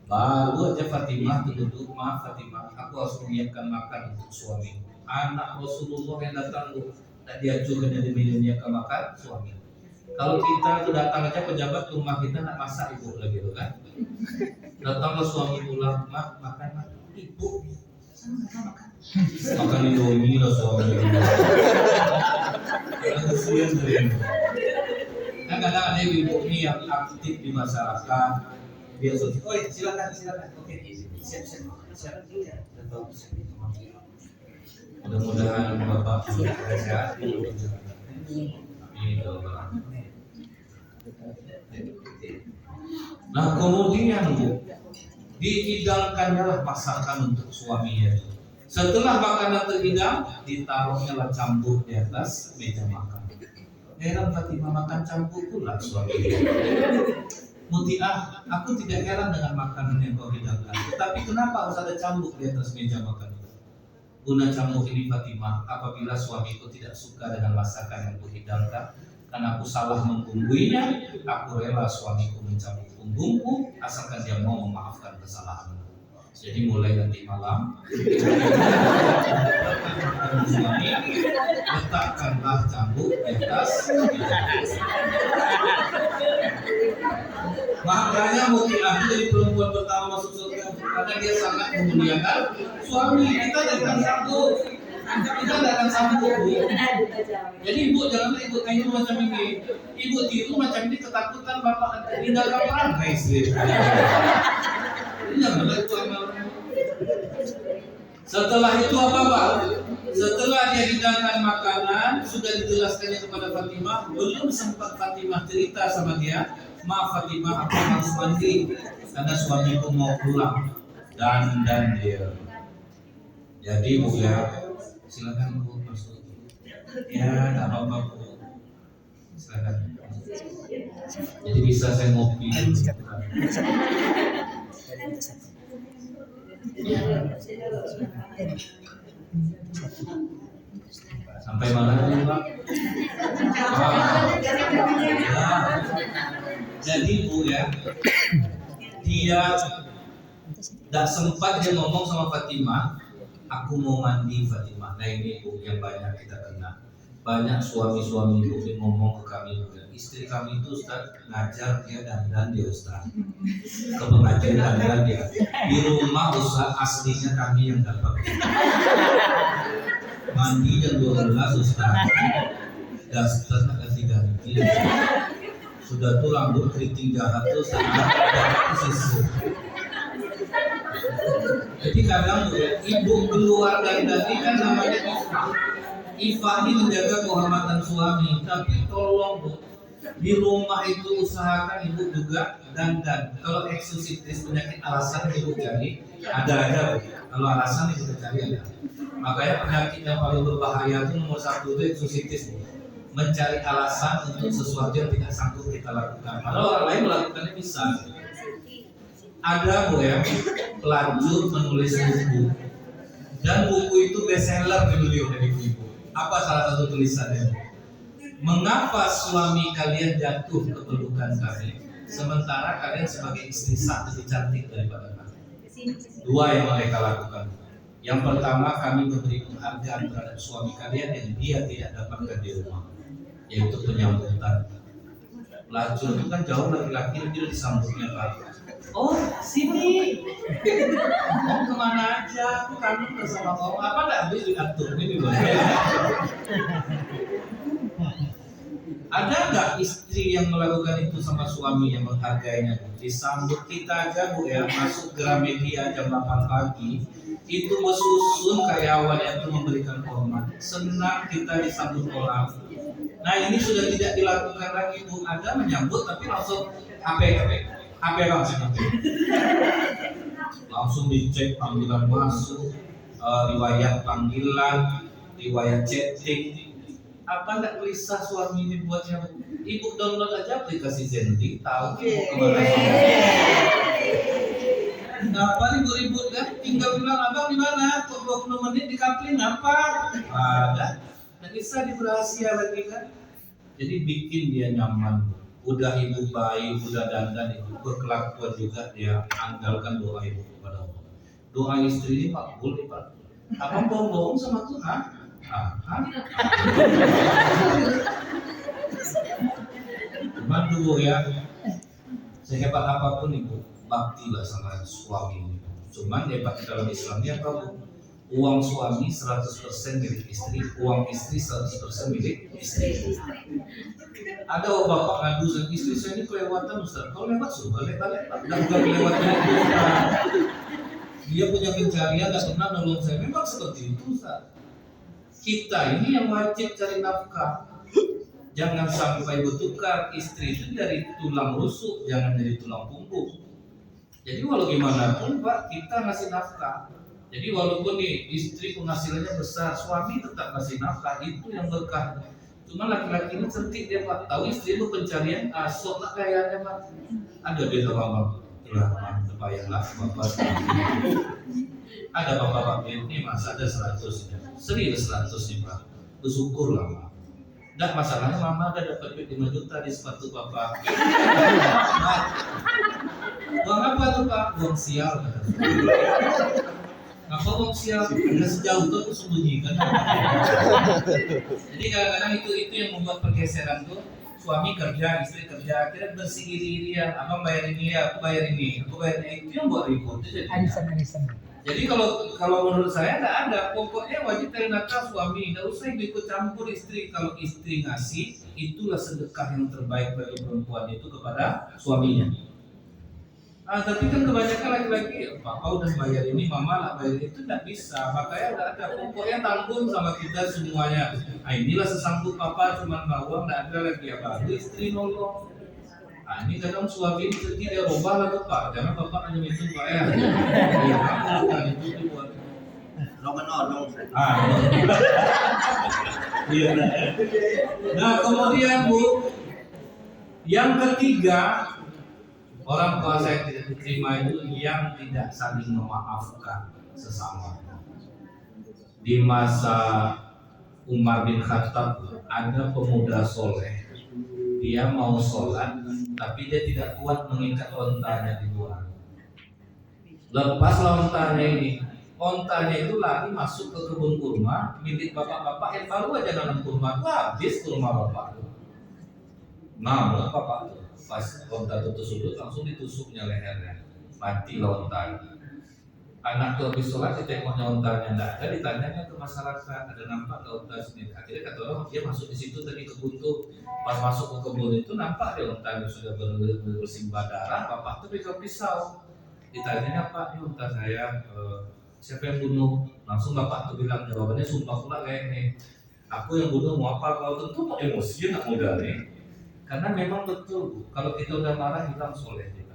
Speaker 1: Baru aja Fatimah duduk, maaf Fatimah, aku harus menyiapkan makan untuk suami. Anak Rasulullah yang datang tuh, tak diajukan jadi menyiapkan makan suami. Kalau kita tuh datang aja pejabat ke rumah kita nak masak ibu lagi tuh kan. Datanglah suami pulang, makan ibu. Makan Indomie lah suami. Kasihan tuh. Kan kadang ada ibu ini yang aktif di masyarakat. Dia suruh, oh silakan. Oke, siap. Mudah-mudahan Bapak sehat. Nah kemudian Bu, dihidangkannya masakan untuk suaminya. Setelah makanan terhidang, ditaruhnya cambuk di atas meja makan. Heran Fatimah, makan cambuk pula suami. Muti'ah, aku tidak heran dengan makanan yang kau hidangkan. Tetapi kenapa harus ada cambuk di atas meja makan? Guna cambuk ini Fatimah, apabila suamiku tidak suka dengan masakan yang kuhidangkan, karena aku salah membumbuinya, aku rela suamiku mencambuk bumbungku, asalkan dia mau memaafkan kesalahanku. Jadi mulai nanti malam, suami letakkanlah cambuk di atas. Makanya Muti'ah jadi perempuan pertama masuk surga karena dia sangat memuliakan suami. Kita jangan sambut. Kita akan sambut Bu. Jadi ibu jangan ibu tiru macam ini. Ibu tiru macam ini ketakutan bapak tidak akan perang istri. Janganlah itu amal. Setelah itu apa Pak? Setelah dia hidangkan makanan, sudah dijelaskannya kepada Fatimah. Belum sempat Fatimah cerita sama dia, maaf Fatimah, aku harus mandi karena suamiku mau pulang dan dia. Jadi Bu ya, Silakan Bu masuk. Ya, nggak apa-apa Bu. Silakan. Jadi bisa saya ngopi. Sampai mana tadi Pak? Jadi Bu ya, dia tidak sempat dia ngomong sama Fatimah, aku mau mandi Fatimah. Nah ini Bu yang banyak kita kena. Banyak suami-suami Bu yang ngomong ke kami, istri kami itu Ustaz ngajar dia dandan dia Ustaz, ke pengajian dandan dia. Di rumah Ustaz aslinya kami yang dapat. Mandi jam 12 Ustaz, daster nak ganti-ganti. Sudah tuh rambut keriting jahat tuh sangat sisi. Jadi kadang ibu keluar dari kan namanya Ifah. Ifah ini menjaga kehormatan suami. Tapi tolong Bu, di rumah itu usahakan ibu juga dandan. Kalau eksklusifis penyakit alasan ibu cari ada. Kalau alasan ibu cari ada. Makanya penyakit yang paling berbahaya itu nomor 1 itu eksklusifis. Mencari alasan untuk sesuatu yang tidak sanggup kita lakukan. Padahal orang lain melakukannya bisa. Ada Bu ya, pelacur menulis buku. Dan buku itu bestseller di dunia dari ibu. Apa salah satu tulisannya? Mengapa suami kalian jatuh ke pelukan kami, sementara kalian sebagai istri sah lebih cantik daripada kami? 2 yang mereka lakukan. Yang pertama, kami memberi penghargaan terhadap suami kalian yang dia tidak dapatkan di rumah, yaitu penyambutan. Pelacur itu kan jauh laki-laki, dia disambutnya Pak. Oh sini, mau kemana aja? Aku kangen bersama kamu. Apa nggak habis diatur ini boleh? Ada nggak istri yang melakukan itu sama suami yang menghargainya? Disambut kita aja Bu ya, masuk Gramedia jam 8 pagi. Itu mesusun karyawan itu memberikan hormat. Senang kita disambut orang. Nah ini sudah tidak dilakukan lagi Bu. Ada menyambut tapi langsung HP langsung dicek panggilan masuk, riwayat panggilan, riwayat chatting. Apa nggak gelisah suami ini buatnya? Ibu download aja aplikasi Zenly, tahu ibu kemana. Kenapa ribut-ribut kan? Tinggal bilang abang di mana? Kok 20 menit di kapling apa? Ada. Nggak bisa diberahasia lagi kan? Jadi bikin dia nyaman. Udah ibu baik, udah dandan, ibu berkelakuan juga, dia andalkan doa ibu kepada Allah. Doa istri ini makbul nih Pak. Abang bohong sama Tuhan? Bantu Bu ya. Sehebat apapun ibu, baktilah sama suami ini. Cuman hebat dalam Islamnya apa Bu? Uang suami 100% milik istri, uang istri 100% milik istri. Ada bapak ngadu sama istri saya ini kelewatan Ustaz. Kalau lewat suruh balik. Dan bukan kelewatan itu Ustaz. Dia punya pencarian, nggak pernah nolong saya. Memang seperti itu Ustaz. Kita ini yang wajib cari nafkah. Jangan sampai bertukar istri itu dari tulang rusuk, jangan dari tulang punggung. Jadi walau gimana pun Pak, kita ngasih nafkah. Jadi walaupun nih istri penghasilannya besar, suami tetap ngasih nafkah, itu yang berkah. Cuma laki-laki ini cerdik dia Pak, tahu istri itu pencarian, sok nak kayaknya Pak. Ada dia sama Bang, itulah mantep bayanglah bapak. Ada bapak ini Mas, ada 100 ya. Serius 100 nih Pak, bersyukur lah Pak. Dah masalahnya mama ada dapat duit 5 juta di sepatu Bapak. Uang apa tuh Pak? Uang sial. Ngapa uang sial? Ada sejauh itu aku sembunyikan. Jadi kadang-kadang itu yang membuat pergeseran tuh. Suami kerja, istri kerja, akhirnya bersih iri-irian. Abang bayar ini ya, aku bayar ini, aku bayar ini. Itu yang buat ribut. Arisan. Jadi kalau menurut saya tidak ada, pokoknya wajib cari nafkah suami, tidak usah ikut campur istri. Kalau istri ngasih, itulah sedekah yang terbaik bagi perempuan itu kepada suaminya. Tapi kan kebanyakan laki-laki, papa udah bayar ini, mama lah bayar itu, tidak bisa. Makanya tidak ada, pokoknya tanggung sama kita semuanya. Inilah sesanggup papa, cuma bawang, tidak ada lagi apa. Istri nolong. Ini kadang suami ini sedih, dia robah lah tuh Pak, jangan Bapak hanya itu Pak ya. Iya, itu dibuat.
Speaker 4: menolong.
Speaker 1: Iya. Nah kemudian Bu, yang ketiga, orang tua saya tidak diterima itu yang tidak saling memaafkan sesama. Di masa Umar bin Khattab ada pemuda soleh, dia mau sholat tapi dia tidak kuat mengikat ontanya di luar. Lepas ontanya ini, ontanya itu lari masuk ke kebun kurma milik bapak-bapak yang baru aja nanam kurma, habis kurma bapak. Nah, bapak tuh pas onta itu tersudut langsung ditusuknya lehernya, mati onta. Anak tuh habis sholat ditengoknya ontanya enggak ada, ditanyanya ke masyarakat ada nampak ke onta sini. Akhirnya kata orang dia masuk di situ tadi kebun tuh, pas masuk ke kebun itu nampak dia ontanya sudah bersimbah darah. Bapak tuh pegang pisau, ditanyanya Pak, ini onta saya siapa yang bunuh? Langsung bapak tuh bilang jawabannya sumpah pula kayak ini, aku yang bunuh. Mau apa kau? Tentu mau emosi anak muda nih, karena memang betul Bu, kalau kita udah marah hilang soleh kita.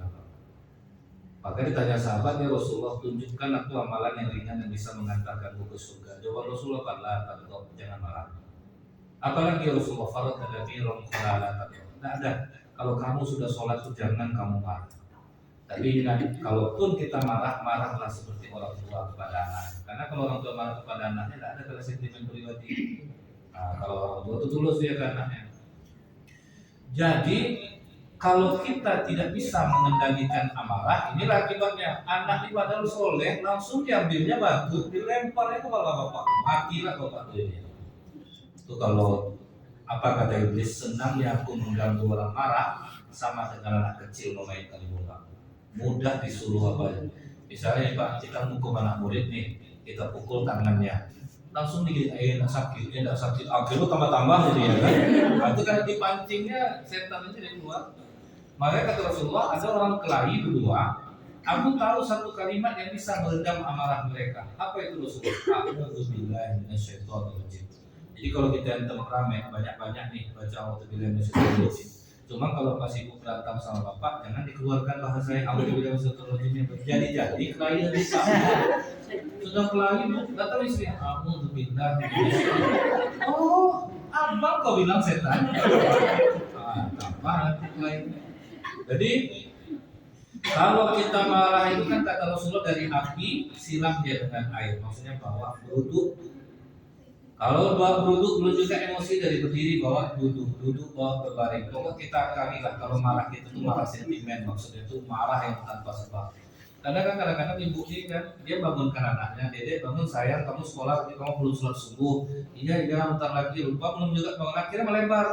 Speaker 1: Maka ditanya sahabat, ya Rasulullah tunjukkan aku amalan yang ringan yang bisa mengantarkanku ke surga. Jawab Rasulullah, Allah jangan marah. Apalagi ya Rasulullah, farad kadafiran qala. Tidak ada. Kalau kamu sudah sholat itu jangan kamu marah. Tapi ingat, kalaupun kita marah, marahlah seperti orang tua kepada anak. Karena kalau orang tua marah kepada anaknya, tidak ada kalau sentimen pribadi. Nah, kalau orang tua itu tulus dia ke anaknya. Jadi kalau kita tidak bisa mengendalikan amarah, inilah akibatnya. Anak itu padahal soleh, langsung diambilnya batu, dilemparnya ke kepala bapak, matilah bapak ini. Itu kalau apa kata iblis, senangnya aku mengganggu orang marah sama dengan anak kecil memainkan bola. Mudah disuruh apa? Misalnya Pak, kita mukul anak murid nih, kita pukul tangannya, langsung digigit, enggak sakit, enggak sakit. Akhirnya tambah-tambah jadi ya kan. Nah, itu kan dipancingnya setan itu dari luar. Makanya kata Rasulullah, ada orang kelahi berdua, aku tahu satu kalimat yang bisa meredam amarah mereka. Apa itu Rasulullah? A'udzubillahi minasyaitonirrajim. Jadi kalau kita yang teman ramai, banyak-banyak nih baca a'udzubillahi minasyaitonirrajim. Cuma kalau pas ibu berantem sama bapak, jangan dikeluarkan bahasa yang a'udzubillahi minasyaitonirrajim. Jadi kelahi bisa. Sudah kelahi, datang istri, a'udzubillahi minasyaitonirrajim. Oh, abang kau bilang setan. Apa kelahi? Jadi kalau kita marah itu kan kata Rasulullah dari api siram dia dengan air, maksudnya bawa duduk. Kalau bawa duduk belum juga emosi, dari berdiri bawa duduk bawa berbaring. Pokoknya kita kalilah kalau marah itu tuh marah sentimen, maksudnya itu marah yang tanpa sebab. Karena kan kadang-kadang ibu ini kan dia bangunkan anaknya, Dedek bangun sayang, kamu sekolah, kamu belum sholat subuh. Iya bentar lagi, lupa belum juga bangun, akhirnya melebar.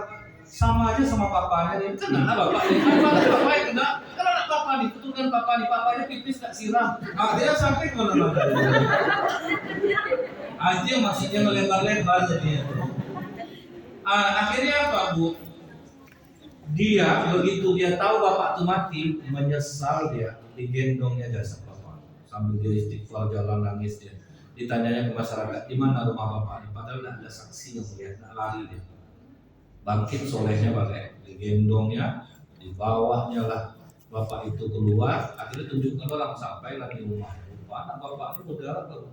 Speaker 1: Sama aja sama papanya, dia kena bapaknya, bapaknya kena, kalau anak papa nih, kutukan papa nih, papanya pipis gak siram, akhirnya sampai kemana-mana. Aja maksudnya melebar-lebar jadinya. Akhirnya apa Bu? Dia begitu dia tahu bapak tuh mati, menyesal dia, digendongnya jasad bapak, sambil dia istighfar jalan nangis dia. Ditanyanya ke masyarakat, di mana rumah bapak ini? Padahal tidak ada saksi yang melihat, tidak lari dia. Bangkit solehnya pakai digendongnya, dibawahnya lah bapak itu keluar, akhirnya tunjukkan orang sampai lagi rumah. Anak bapak ini muda tuh,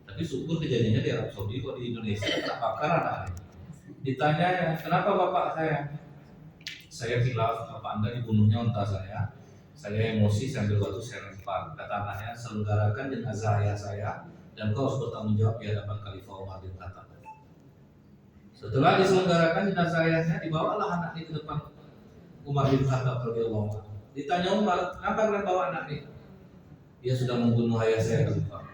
Speaker 1: tapi syukur kejadiannya di Arab Saudi, kok di Indonesia tak bakar anaknya. Ditanya ya, kenapa bapak saya khilaf, bapak anda dibunuhnya unta saya emosi, saya ambil batu, saya lempar. Kata anaknya, selenggarakan jenazah ayah saya dan kau harus bertanggung jawab di hadapan Khalifah Umar bin Khattab. Setelah diselenggarakan jenazah ayahnya, dibawalah anak ini ke depan Umar bin Khattab radhiyallahu anhu. Ditanya Umar, kenapa kalian bawa anak ini? Dia sudah membunuh ayah saya, Khalifah.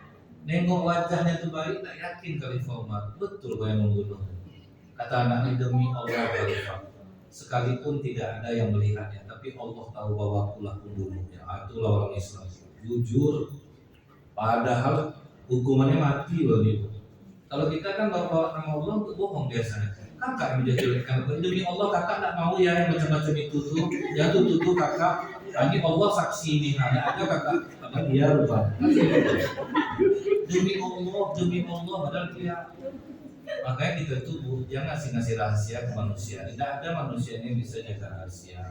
Speaker 1: Nengok wajahnya itu baik, tak yakin Khalifah Umar, betul kau yang membunuh. Kata anak ini, demi Allah Khalifah, sekalipun tidak ada yang melihatnya, tapi Allah tahu bahwa akulah pembunuhnya. Itulah orang Islam, jujur. Padahal hukumannya mati loh nih. Kalau kita kan bawa nama Allah untuk bohong biasanya. Kakak yang menjelekkan, demi Allah kakak tak mau ya yang macam-macam itu tuh. Ya tuh kakak. Ini Allah saksi ini, ada kakak. Padahal dia lupa. Demi Allah, padahal dia. Makanya kita tuh jangan ngasih rahasia ke manusia. Tidak ada manusia yang bisa jaga rahasia.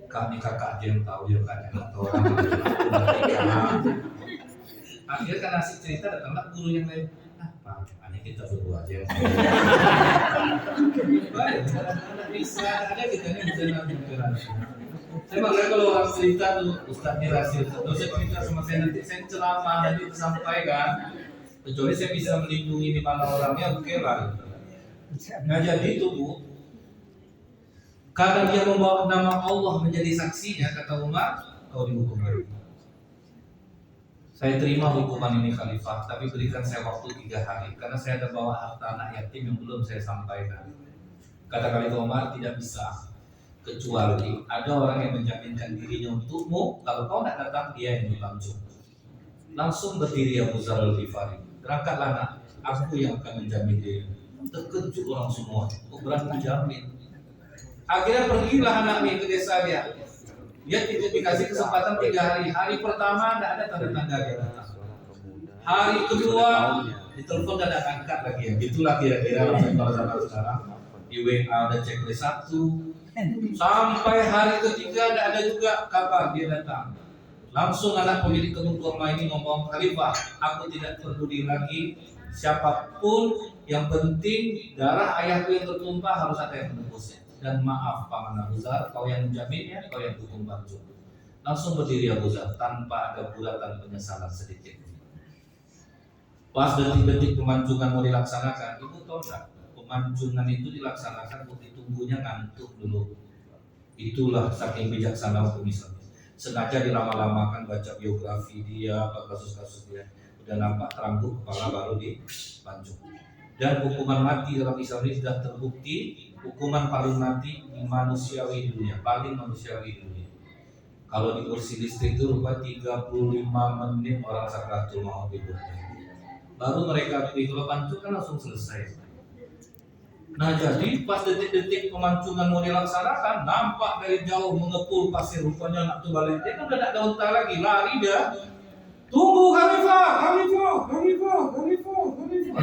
Speaker 1: Kami kakak aja yang tahu, ya kakak yang tahu orang. Akhirnya kan asik cerita, datanglah guru yang lain. Pak, aneh kita berdua aja. Baik, anak-anak bisa ada kita nih bisa nanti berani. Saya makanya kalau orang cerita tuh Ustadznya rahasia, terus saya cerita sama saya nanti saya ceramah nanti disampaikan. Kecuali saya bisa melindungi di mana orangnya, oke lah. Nah jadi itu Bu, karena dia membawa nama Allah menjadi saksinya, kata Umar, kau dihukum mati. Saya terima hukuman ini Khalifah, tapi berikan saya waktu 3 hari, karena saya ada bawa harta anak yatim yang belum saya sampaikan. Kata Khalifah Umar, tidak bisa, kecuali ada orang yang menjaminkan dirinya untukmu, kalau kau tidak datang dia yang dipancung. Langsung berdiri Abu Dzar Al-Ghifari, berangkatlah nak, aku yang akan menjamin dirimu. Terkejut orang semua, kok berani menjamin? Akhirnya pergilah anaknya ke desa dia. Dia tidak dikasih kesempatan 3 hari. Hari pertama tidak ada tanda-tanda dia datang. Hari kedua ditelepon dan tidak angkat lagi ya. Itulah kira-kira orang sekarang. Di WA ada checklist 1. Sampai hari ketiga tidak ada juga kabar dia datang. Langsung anak pemilik kebun kurma ini ngomong, Khalifah, aku tidak peduli lagi siapapun, yang penting darah ayahku yang tertumpah harus ada yang menembusnya. Dan maaf Paman Abu Dzar, kau yang menjaminnya, kau yang hukum pancung. Langsung berdiri Abu Dzar tanpa ada bulatan penyesalan sedikit. Pas detik-detik pemancungan mau dilaksanakan, ibu tahu tak? Pemancungan itu dilaksanakan ditunggunya ngantuk dulu. Itulah saking bijaksana hukum Islam. Sengaja dilama-lamakan baca biografi dia, apa kasus-kasus dia. Udah nampak terangkuk kepala baru dipancung. Dan hukuman mati dalam Islam ini sudah terbukti hukuman paling mati manusiawi di dunia, paling manusiawi di dunia. Kalau di kursi listrik itu rupa 35 menit orang sakratul maut hidupnya. Baru mereka kalau pancung kan langsung selesai. Nah jadi pas detik-detik pemancungan mau dilaksanakan, nampak dari jauh mengepul pasir, rupanya anak tu balik. Dia kan udah tak ada unta lagi, lari dia. Tunggu Khalifah, Khalifah, Khalifah, Khalifah, Khalifah.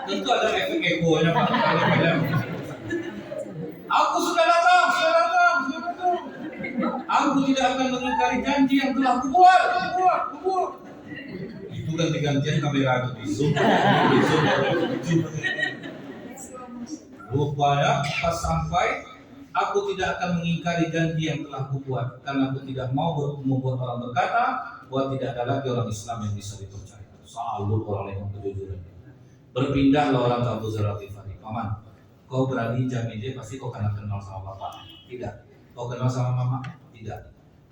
Speaker 1: Tentu ada efek egonya Pak. Aku sudah datang, sudah datang, sudah datang. Aku tidak akan mengingkari janji yang telah kubuat. Itu ganti-gantian kamera itu di zoom. Rupanya pas sampai, aku tidak akan mengingkari janji yang telah kubuat, karena aku tidak mau membuat orang berkata bahwa tidak ada lagi orang Islam yang bisa dipercaya. Selalu orang yang kejujuran. Berpindahlah orang ke Abu Dzar Al-Ghifari. Paman, kau berani jamin dia pasti kau kenal sama bapak? Tidak. Kau kenal sama mama? Tidak.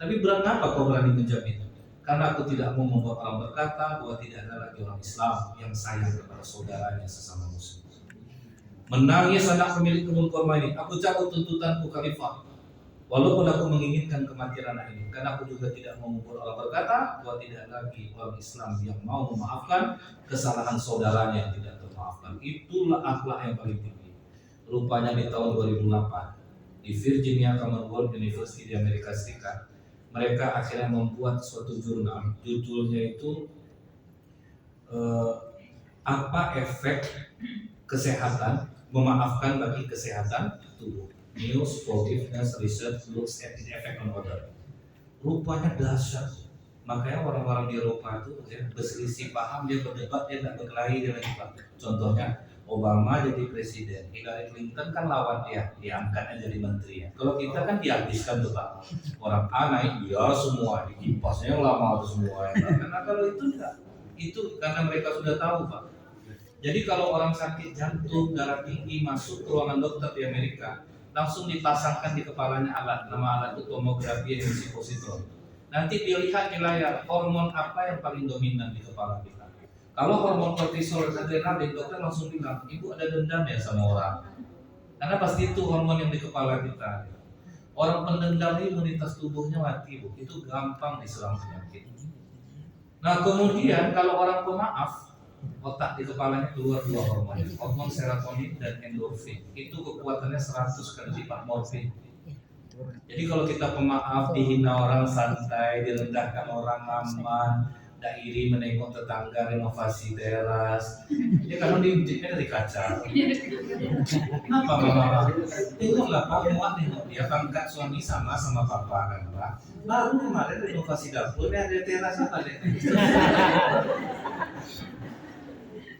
Speaker 1: Tapi kenapa kau berani menjamin? Karena aku tidak mau membuat orang berkata bahwa tidak ada lagi orang Islam yang sayang kepada saudaranya sesama muslim. Menangis anak pemilik kebun kurma ini, aku cabut tuntutanku Khalifah. Walaupun aku menginginkan kematian anak ini, karena aku juga tidak mau membuat orang berkata bahwa tidak lagi orang Islam yang mau memaafkan kesalahan saudaranya yang tidak termaafkan. Itulah akhlak yang paling tinggi. Rupanya di tahun 2008 di Virginia Commonwealth University di Amerika Serikat, mereka akhirnya membuat suatu jurnal, judulnya itu apa efek kesehatan memaafkan bagi kesehatan tubuh. News Forgiveness Research looks at the effect on other. Rupanya dahsyat. Makanya orang-orang di Eropa itu berselisih paham, dia berdebat, dia tidak berkelahi, dia lagi. Contohnya Obama jadi presiden, Hillary Clinton kan lawan dia, diangkatnya jadi menteri ya. Kalau kita kan dihabiskan tuh Pak. Orang A naik dia semua, dikipasnya yang lama itu semua. Karena kalau itu enggak, itu karena mereka sudah tahu Pak. Jadi kalau orang sakit jantung, darah tinggi masuk ke ruangan dokter di Amerika, langsung dipasangkan di kepalanya alat, nama alat itu tomografi emisi positron. Nanti dia lihat di layar hormon apa yang paling dominan di kepala kita. Kalau hormon kortisol dan adrenalin, dokter langsung bilang, ibu ada dendam ya sama orang. Karena pasti itu hormon yang di kepala kita. Orang pendendam ini imunitas tubuhnya mati Bu, itu gampang diserang penyakit. Nah kemudian kalau orang pemaaf, otak di kepalanya keluar 2 hormon, hormon serotonin dan endorfin. Itu kekuatannya 100 kali lipat morfin. Jadi kalau kita pemaaf, dihina orang santai, direndahkan orang aman, Tidak iri menengok tetangga renovasi teras. Dia kalau diinjeknya dari kaca. Apa mama? Tengoklah Pak, muat nengok dia pangkat suami sama papa kan Pak. Baru kemarin renovasi dapurnya ada terasnya balik.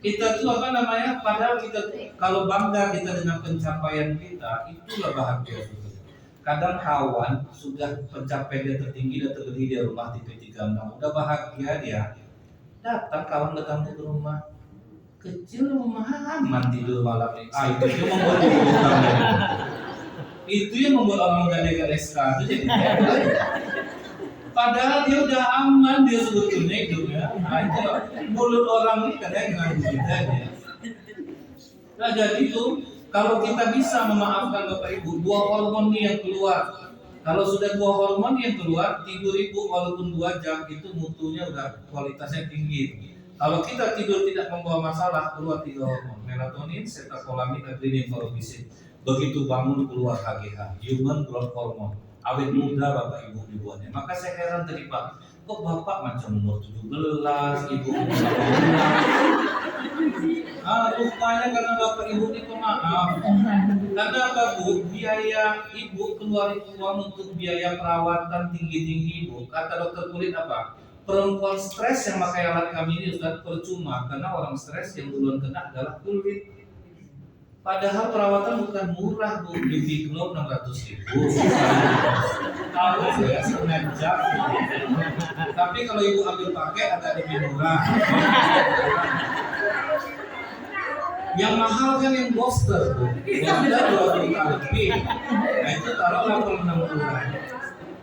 Speaker 1: Kita tuh apa namanya? Padahal kita tuh kalau bangga kita dengan pencapaian kita, itulah bahagia sebetulnya. Kadang kawan sudah pencapaian tertinggi dan tertinggi di rumah di P36, udah bahagia dia. Datang kawan datang ke rumah, kecil rumah aman tidur malam ini. Itu yang membuat dia itu yang membuat orang menggadaikan SK itu jadi padahal dia udah aman dia sebetulnya hidupnya. Itu mulut orang ini kadang-kadang kita ya. Nah jadi itu kalau kita bisa memaafkan Bapak Ibu, 2 hormon nih yang keluar. Kalau sudah 2 hormon yang keluar, tidur Ibu walaupun 2 jam itu mutunya udah kualitasnya tinggi. Kalau kita tidur tidak membawa masalah, keluar 3 hormon, melatonin, setakolamid, adrenaline, norepinefrin. Begitu bangun keluar HGH, human growth hormone. Awet muda Bapak Ibu dibuatnya. Maka saya heran tadi Pak, kok Bapak macam umur 17, Ibu umur 18. Rupanya karena Bapak Ibu ini pemaaf. Karena apa Bu? Biaya Ibu keluar uang untuk biaya perawatan tinggi-tinggi Ibu. Kata dokter kulit apa? Perempuan stres yang pakai alat kami ini sudah percuma. Karena orang stres yang duluan kena adalah kulit. Padahal perawatan bukan murah Bu, Baby Glow 600.000. Tahu ya sengaja. Tapi kalau Ibu ambil pakai agak lebih murah. Yang mahal kan yang booster Bu. Booster 20 kali lebih. Nah itu taruhlah per 60.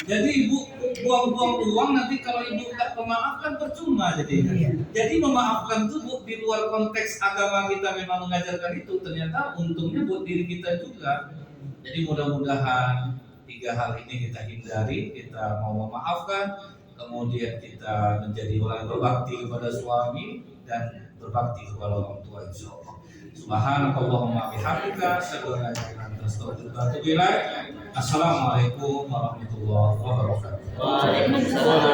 Speaker 1: Jadi Ibu buang-buang uang nanti kalau Ibu tak memaafkan percuma jadi. Jadi memaafkan itu Bu di luar konteks agama kita memang mengajarkan itu ternyata untungnya buat diri kita juga. Jadi mudah-mudahan 3 hal ini kita hindari, kita mau memaafkan, kemudian kita menjadi orang yang berbakti kepada suami dan berbakti kepada orang tua insyaallah. Subhanakallahumma bihamdika asyhadu an la ilaha illa anta astaghfiruka wa atubu ilaik. Assalamualaikum warahmatullahi wabarakatuh.
Speaker 2: Waalaikumsalam.